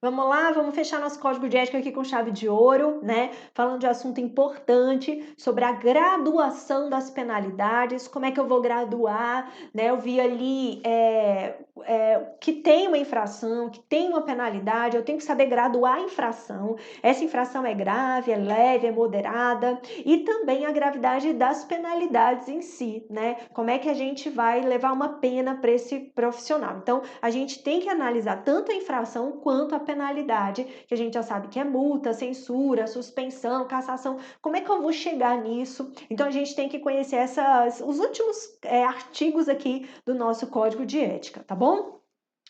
Vamos lá, vamos fechar nosso código de ética aqui com chave de ouro, né? Falando de assunto importante sobre a graduação das penalidades, como é que eu vou graduar, né? Eu vi ali que tem uma infração, que tem uma penalidade, eu tenho que saber graduar a infração. Essa infração é grave, é leve, é moderada, e também a gravidade das penalidades em si, né? Como é que a gente vai levar uma pena para esse profissional. Então, a gente tem que analisar tanto a infração quanto a penalidade, que a gente já sabe que é multa, censura, suspensão, cassação. Como é que eu vou chegar nisso? Então, a gente tem que conhecer os últimos artigos aqui do nosso Código de Ética, tá bom?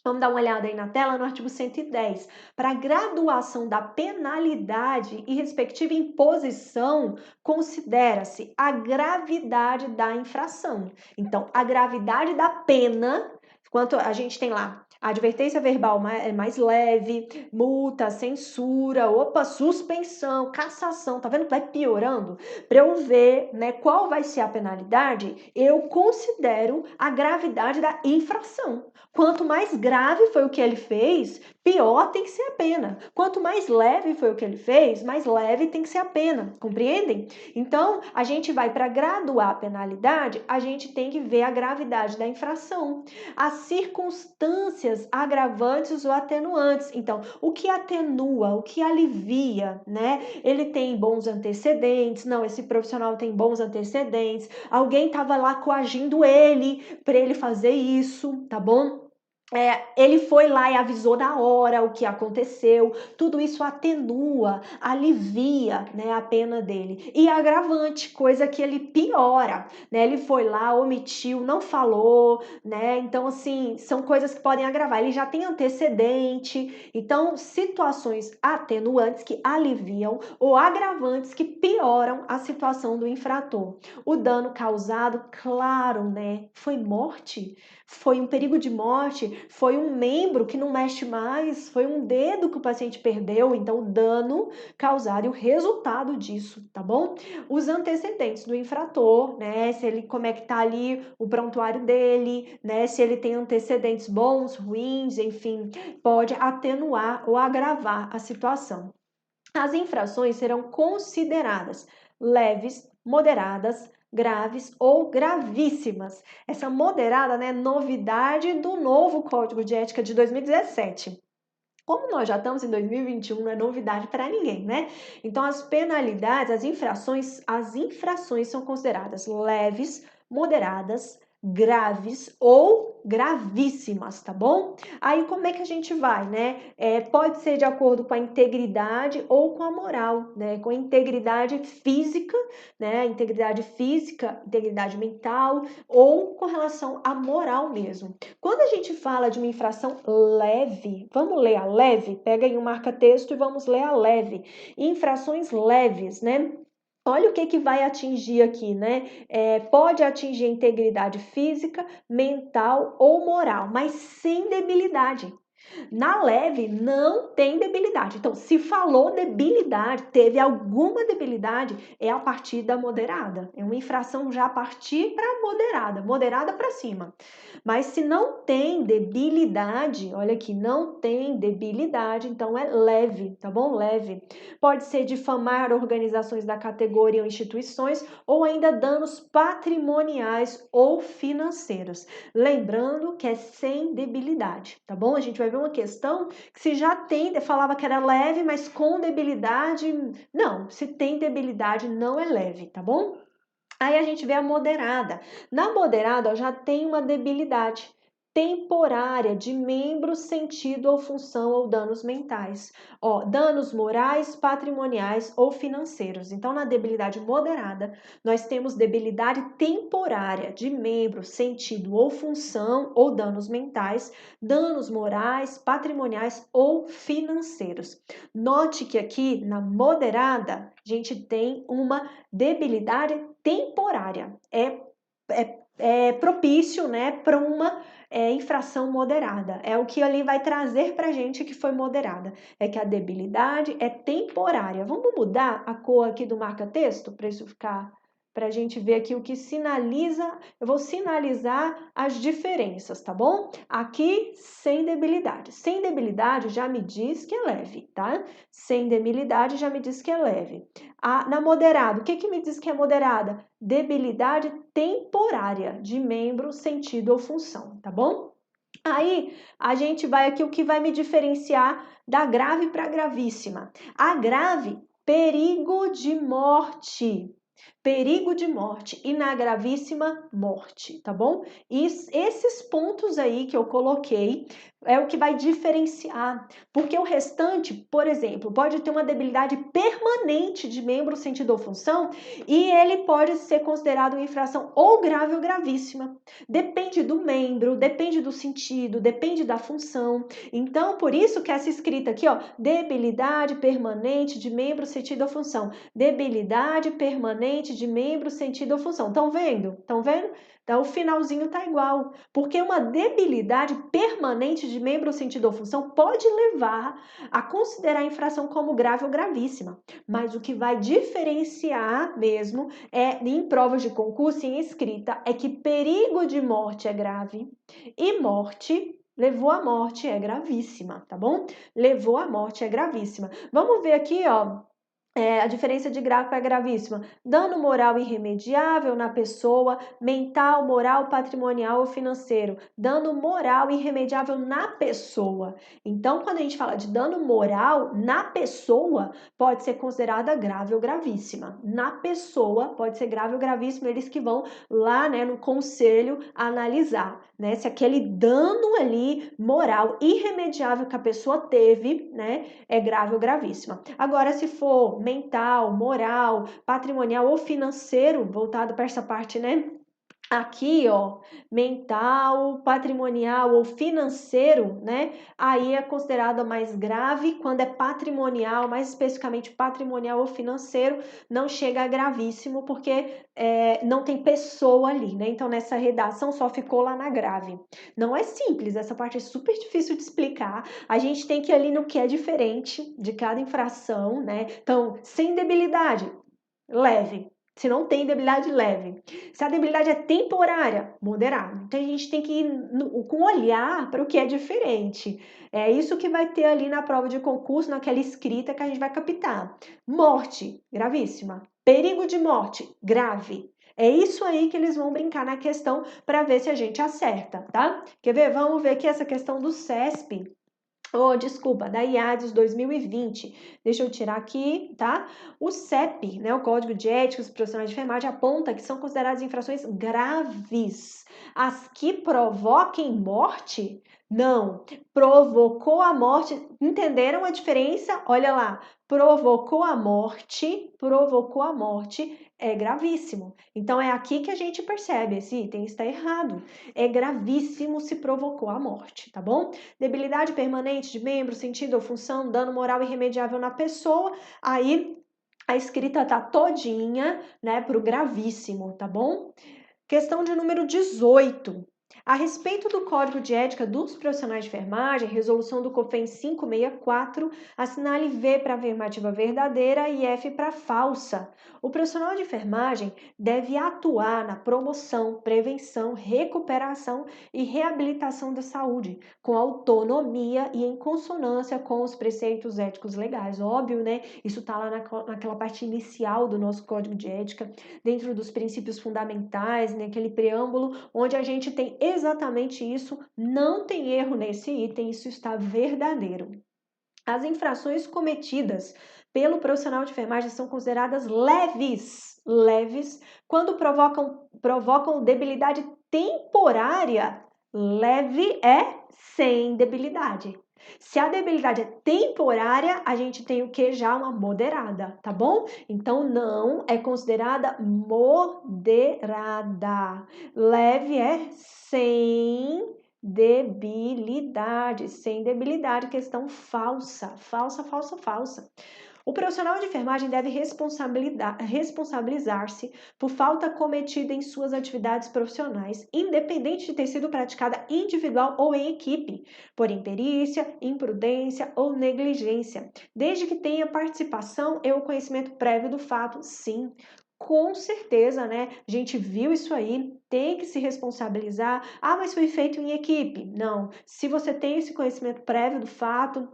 Vamos dar uma olhada aí na tela no artigo 110. Para a graduação da penalidade e respectiva imposição, considera-se a gravidade da infração. Então, a gravidade da pena, quanto a gente tem lá, a advertência verbal é mais leve, multa, censura, suspensão, cassação, tá vendo que vai piorando? Para eu ver, né, qual vai ser a penalidade, eu considero a gravidade da infração. Quanto mais grave foi o que ele fez, pior tem que ser a pena. Quanto mais leve foi o que ele fez, mais leve tem que ser a pena. Compreendem? Então, a gente vai para graduar a penalidade, a gente tem que ver a gravidade da infração, as circunstâncias agravantes ou atenuantes. Então, o que atenua, o que alivia, né? Ele tem bons antecedentes, não, esse profissional tem bons antecedentes, alguém estava lá coagindo ele para ele fazer isso, tá bom? Ele foi lá e avisou na hora o que aconteceu, tudo isso atenua, alivia, né, a pena dele. E agravante, coisa que ele piora, né? Ele foi lá, omitiu, não falou, né? Então, assim, são coisas que podem agravar. Ele já tem antecedente, então, situações atenuantes que aliviam ou agravantes que pioram a situação do infrator. O dano causado, claro, né? Foi morte, foi um perigo de morte, foi um membro que não mexe mais, foi um dedo que o paciente perdeu, então o dano causado e o resultado disso, tá bom? Os antecedentes do infrator, né? Se ele, como é que tá ali o prontuário dele, né? Se ele tem antecedentes bons, ruins, enfim, pode atenuar ou agravar a situação. As infrações serão consideradas leves, moderadas, graves ou gravíssimas. Essa moderada, né, é novidade do novo Código de Ética de 2017. Como nós já estamos em 2021, não é novidade para ninguém, né? Então, as penalidades, as infrações são consideradas leves, moderadas, graves ou gravíssimas, tá bom? Aí, como é que a gente vai, né? Pode ser de acordo com a integridade ou com a moral, né? Com a integridade física, né? Integridade mental ou com relação à moral mesmo. Quando a gente fala de uma infração leve, vamos ler a leve? Pega aí um marca-texto e vamos ler a leve. Infrações leves, né? Olha o que vai atingir aqui, né? Pode atingir a integridade física, mental ou moral, mas sem debilidade. Na leve não tem debilidade. Então, se falou debilidade, teve alguma debilidade, é a partir da moderada. É uma infração já a partir para moderada, moderada para cima. Mas se não tem debilidade, olha aqui, não tem debilidade, então é leve, tá bom? Leve. Pode ser difamar organizações da categoria ou instituições, ou ainda danos patrimoniais ou financeiros. Lembrando que é sem debilidade, tá bom? A gente vai ver uma questão que se já tem, falava que era leve, mas com debilidade, não. Se tem debilidade, não é leve, tá bom? Aí a gente vê a moderada. Na moderada, ó, já tem uma debilidade temporária de membro, sentido ou função ou danos mentais. Ó, danos morais, patrimoniais ou financeiros. Então, na debilidade moderada, nós temos debilidade temporária de membro, sentido ou função ou danos mentais, danos morais, patrimoniais ou financeiros. Note que aqui, na moderada, a gente tem uma debilidade temporária. É propício, né, para uma infração moderada. É o que ali vai trazer para a gente que foi moderada. É que a debilidade é temporária. Vamos mudar a cor aqui do marca-texto para isso ficar para a gente ver aqui o que sinaliza. Eu vou sinalizar as diferenças, tá bom? Aqui, sem debilidade. Sem debilidade já me diz que é leve, tá? Sem debilidade já me diz que é leve. Na moderada, o que me diz que é moderada? Debilidade temporária de membro, sentido ou função, tá bom? Aí, a gente vai aqui, o que vai me diferenciar da grave para gravíssima. A grave, perigo de morte. Perigo de morte. E na gravíssima, morte, tá bom? E esses pontos aí que eu coloquei é o que vai diferenciar. Porque o restante, por exemplo, pode ter uma debilidade permanente de membro, sentido ou função e ele pode ser considerado uma infração ou grave ou gravíssima. Depende do membro, depende do sentido, depende da função. Então, por isso que essa escrita aqui, ó, debilidade permanente de membro, sentido ou função. Debilidade permanente de membro, sentido ou função. Estão vendo? Estão vendo? Então, o finalzinho tá igual. Porque uma debilidade permanente de membro, sentido ou função pode levar a considerar a infração como grave ou gravíssima. Mas o que vai diferenciar mesmo é em provas de concurso, em escrita, é que perigo de morte é grave e morte, levou à morte, é gravíssima, tá bom? Levou à morte é gravíssima. Vamos ver aqui, ó. A diferença de grave para gravíssima. Dano moral irremediável na pessoa, mental, moral, patrimonial ou financeiro. Dano moral irremediável na pessoa. Então, quando a gente fala de dano moral na pessoa, pode ser considerada grave ou gravíssima. Na pessoa, pode ser grave ou gravíssima, eles que vão lá, né, no conselho analisar, né, se aquele dano ali moral irremediável que a pessoa teve, né, é grave ou gravíssima. Agora, se for mental, moral, patrimonial ou financeiro, voltado para essa parte, né? Aqui, ó, mental, patrimonial ou financeiro, né? Aí é considerada mais grave quando é patrimonial, mais especificamente patrimonial ou financeiro, não chega a gravíssimo porque não tem pessoa ali, né? Então nessa redação só ficou lá na grave. Não é simples, essa parte é super difícil de explicar. A gente tem que ir ali no que é diferente de cada infração, né? Então, sem debilidade, leve. Se não tem debilidade leve. Se a debilidade é temporária, moderada. Então a gente tem que ir com olhar para o que é diferente. É isso que vai ter ali na prova de concurso, naquela escrita que a gente vai captar. Morte, gravíssima. Perigo de morte, grave. É isso aí que eles vão brincar na questão para ver se a gente acerta, tá? Quer ver? Vamos ver aqui essa questão do CESP. Desculpa, da IADES 2020. Deixa eu tirar aqui, tá? O CEP, né, o Código de Ética dos Profissionais de Enfermagem, aponta que são consideradas infrações graves. As que provoquem morte? Não. Provocou a morte. Entenderam a diferença? Olha lá. Provocou a morte é gravíssimo. Então, é aqui que a gente percebe, esse item está errado. É gravíssimo se provocou a morte, tá bom? Debilidade permanente de membro, sentido ou função, dano moral irremediável na pessoa, aí a escrita tá todinha, né, pro gravíssimo, tá bom? Questão de número 18. A respeito do Código de Ética dos Profissionais de Enfermagem, resolução do COFEN 564, assinale V para afirmativa verdadeira e F para falsa. O profissional de enfermagem deve atuar na promoção, prevenção, recuperação e reabilitação da saúde, com autonomia e em consonância com os preceitos éticos legais. Óbvio, né? Isso está lá naquela parte inicial do nosso Código de Ética, dentro dos princípios fundamentais, naquele preâmbulo, onde a gente tem exatamente isso, não tem erro nesse item, isso está verdadeiro. As infrações cometidas pelo profissional de enfermagem são consideradas leves, quando provocam debilidade temporária. Leve é sem debilidade. Se a debilidade é temporária, a gente tem o que? Já uma moderada, tá bom? Então, não é considerada moderada. Leve é sem debilidade, questão falsa. O profissional de enfermagem deve responsabilizar-se por falta cometida em suas atividades profissionais, independente de ter sido praticada individual ou em equipe, por imperícia, imprudência ou negligência, desde que tenha participação e o conhecimento prévio do fato, sim. Com certeza, né? A gente viu isso aí, tem que se responsabilizar. Ah, mas foi feito em equipe. Não. Se você tem esse conhecimento prévio do fato,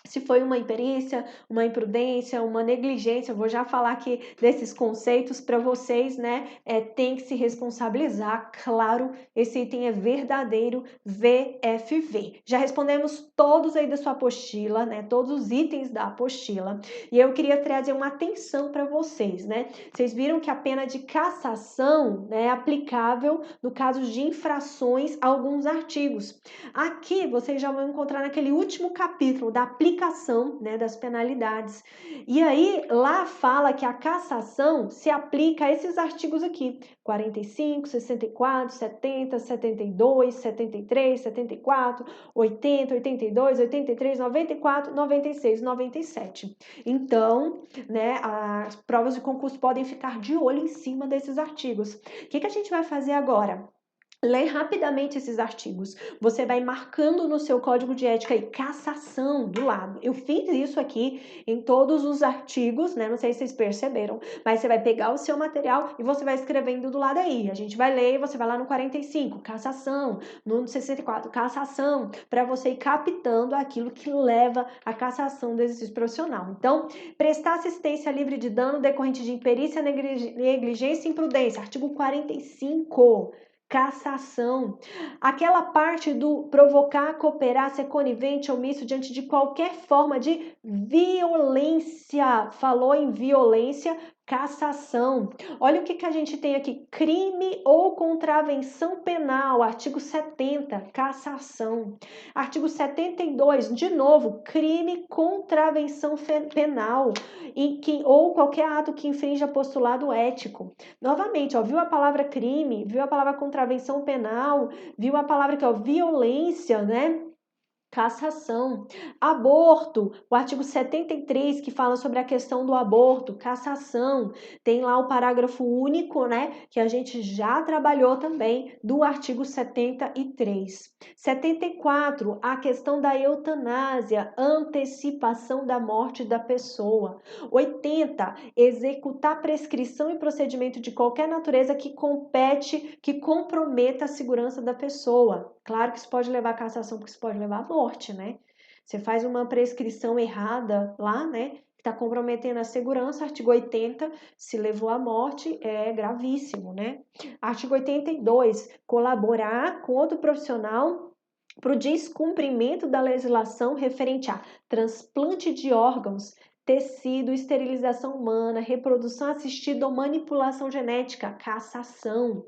se foi uma imperícia, uma imprudência, uma negligência, eu vou já falar aqui desses conceitos para vocês, né? Tem que se responsabilizar, claro, esse item é verdadeiro, VFV. Já respondemos todos aí da sua apostila, né? Todos os itens da apostila. E eu queria trazer uma atenção para vocês, né? Vocês viram que a pena de cassação, né, é aplicável no caso de infrações a alguns artigos. Aqui vocês já vão encontrar naquele último capítulo da aplicação, né, das penalidades. E aí lá fala que a cassação se aplica a esses artigos aqui: 45, 64, 70, 72, 73, 74, 80, 82, 83, 94, 96, 97. Então, né, as provas de concurso podem ficar de olho em cima desses artigos. O que a gente vai fazer agora? Lê rapidamente esses artigos. Você vai marcando no seu código de ética aí, cassação do lado. Eu fiz isso aqui em todos os artigos, né? Não sei se vocês perceberam, mas você vai pegar o seu material e você vai escrevendo do lado aí. A gente vai ler, você vai lá no 45, cassação, no 64, cassação, para você ir captando aquilo que leva à cassação do exercício profissional. Então, prestar assistência livre de dano decorrente de imperícia, negligência e imprudência, artigo 45. Cassação. Aquela parte do provocar, cooperar, ser conivente, omisso diante de qualquer forma de violência. Falou em violência, cassação. Olha o que a gente tem aqui: crime ou contravenção penal, artigo 70, cassação. Artigo 72, de novo, crime, contravenção penal ou qualquer ato que infrinja postulado ético. Novamente, ó, viu a palavra crime, viu a palavra contravenção penal, viu a palavra que ó, violência, né? Cassação. Aborto, o artigo 73, que fala sobre a questão do aborto, cassação. Tem lá o parágrafo único, né, que a gente já trabalhou também, do artigo 73. 74, a questão da eutanásia, antecipação da morte da pessoa. 80, executar prescrição e procedimento de qualquer natureza que comprometa a segurança da pessoa. Claro que isso pode levar à cassação, porque isso pode levar à morte, né? Você faz uma prescrição errada lá, né? Que está comprometendo a segurança, artigo 80, se levou à morte, é gravíssimo, né? Artigo 82, colaborar com outro profissional para o descumprimento da legislação referente a transplante de órgãos, tecido, esterilização humana, reprodução assistida ou manipulação genética, cassação.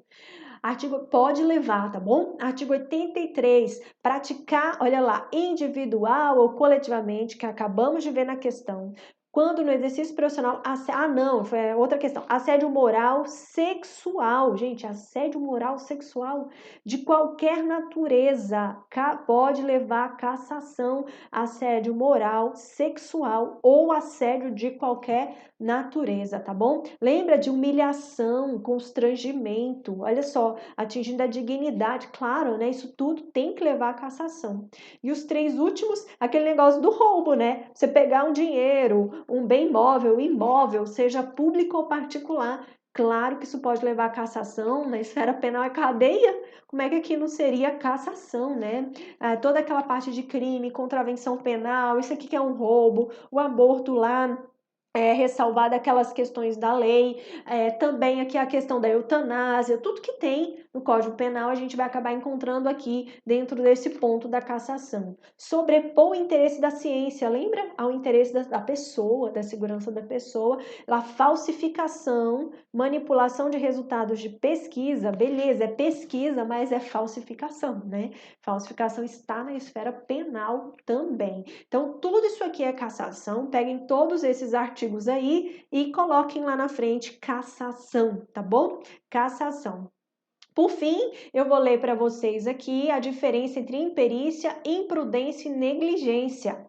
Artigo pode levar, tá bom? Artigo 83, praticar, olha lá, individual ou coletivamente, que acabamos de ver na questão. Quando no exercício profissional, não, foi outra questão. Assédio moral sexual, gente, assédio moral sexual de qualquer natureza pode levar à cassação, assédio moral sexual ou assédio de qualquer natureza, tá bom? Lembra de humilhação, constrangimento, olha só, atingindo a dignidade, claro, né? Isso tudo tem que levar à cassação. E os três últimos, aquele negócio do roubo, né? Você pegar um dinheiro, um bem móvel, imóvel, seja público ou particular, claro que isso pode levar à cassação, na esfera penal é cadeia, como é que aqui não seria cassação, né? Toda aquela parte de crime, contravenção penal, isso aqui que é um roubo, o aborto lá, ressalvada aquelas questões da lei, também aqui a questão da eutanásia, tudo que tem no Código Penal a gente vai acabar encontrando aqui dentro desse ponto da cassação. Sobrepor o interesse da ciência, lembra? Ao interesse da pessoa, da segurança da pessoa, a falsificação, manipulação de resultados de pesquisa, beleza, é pesquisa, mas é falsificação, né? Falsificação está na esfera penal também. Então, tudo isso aqui é cassação, peguem todos esses artigos aí e coloquem lá na frente cassação, tá bom? Cassação. Por fim, eu vou ler para vocês aqui a diferença entre imperícia, imprudência e negligência.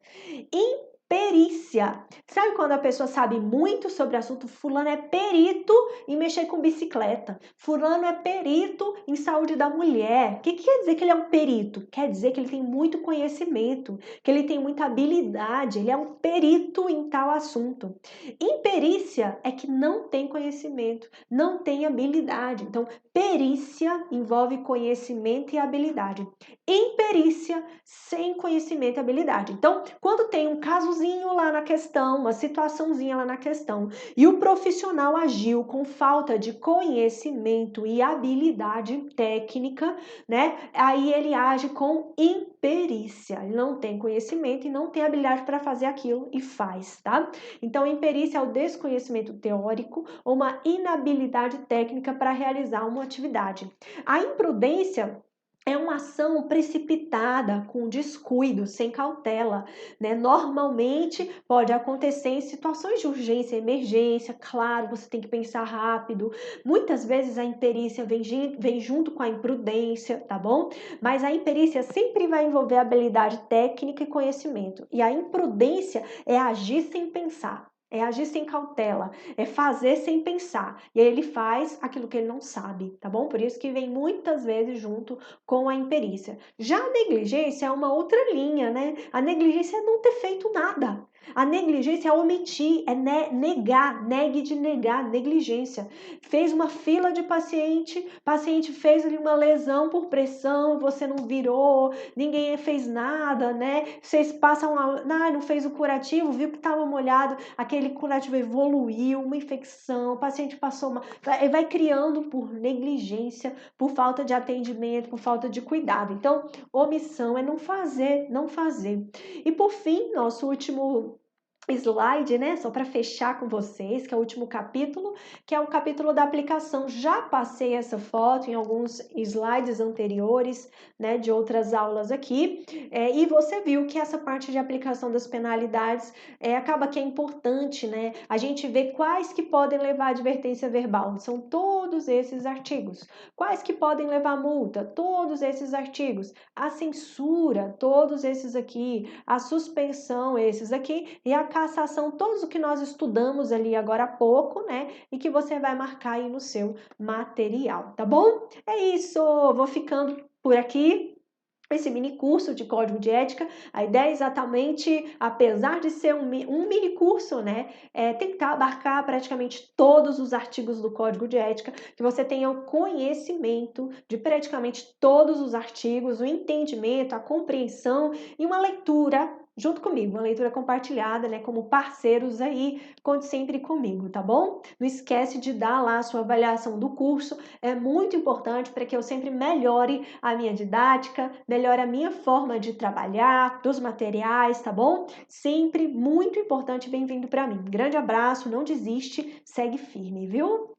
perícia. Sabe quando a pessoa sabe muito sobre o assunto? Fulano é perito em mexer com bicicleta. Fulano é perito em saúde da mulher. O que quer dizer que ele é um perito? Quer dizer que ele tem muito conhecimento, que ele tem muita habilidade, ele é um perito em tal assunto. Imperícia é que não tem conhecimento, não tem habilidade. Então, perícia envolve conhecimento e habilidade. Imperícia, sem conhecimento e habilidade. Então, quando tem um casozinho lá na questão, uma situaçãozinha lá na questão, e o profissional agiu com falta de conhecimento e habilidade técnica, né? Aí ele age com imperícia. Ele não tem conhecimento e não tem habilidade para fazer aquilo e faz, tá? Então, imperícia é o desconhecimento teórico ou uma inabilidade técnica para realizar uma atividade. A imprudência é uma ação precipitada, com descuido, sem cautela, né? Normalmente pode acontecer em situações de urgência, emergência, claro, você tem que pensar rápido. Muitas vezes a imperícia vem junto com a imprudência, tá bom? Mas a imperícia sempre vai envolver habilidade técnica e conhecimento. E a imprudência é agir sem pensar. É agir sem cautela, é fazer sem pensar. E aí ele faz aquilo que ele não sabe, tá bom? Por isso que vem muitas vezes junto com a imperícia. Já a negligência é uma outra linha, né? A negligência é não ter feito nada. A negligência é omitir, é negar, negue de negar, negligência. Fez uma fila de paciente fez ali uma lesão por pressão, você não virou, ninguém fez nada, né? Vocês passam lá, não fez o curativo, viu que estava molhado, aquele curativo evoluiu, uma infecção, o paciente passou uma... Vai criando por negligência, por falta de atendimento, por falta de cuidado. Então, omissão é não fazer, não fazer. E por fim, nosso último slide, né? Só para fechar com vocês, que é o último capítulo, que é o capítulo da aplicação. Já passei essa foto em alguns slides anteriores, né? De outras aulas aqui, e você viu que essa parte de aplicação das penalidades acaba que é importante, né? A gente vê quais que podem levar à advertência verbal. São todos esses artigos. Quais que podem levar multa? Todos esses artigos. A censura, todos esses aqui. A suspensão, esses aqui. E a cassação, todos o que nós estudamos ali agora há pouco, né? E que você vai marcar aí no seu material, tá bom? É isso, vou ficando por aqui. Esse mini curso de Código de Ética, a ideia é exatamente, apesar de ser um mini curso, né, tentar abarcar praticamente todos os artigos do Código de Ética, que você tenha o conhecimento de praticamente todos os artigos, o entendimento, a compreensão e uma leitura junto comigo, uma leitura compartilhada, né, como parceiros aí, conte sempre comigo, tá bom? Não esquece de dar lá a sua avaliação do curso, é muito importante para que eu sempre melhore a minha didática, melhore a minha forma de trabalhar, dos materiais, tá bom? Sempre muito importante, bem-vindo para mim. Grande abraço, não desiste, segue firme, viu?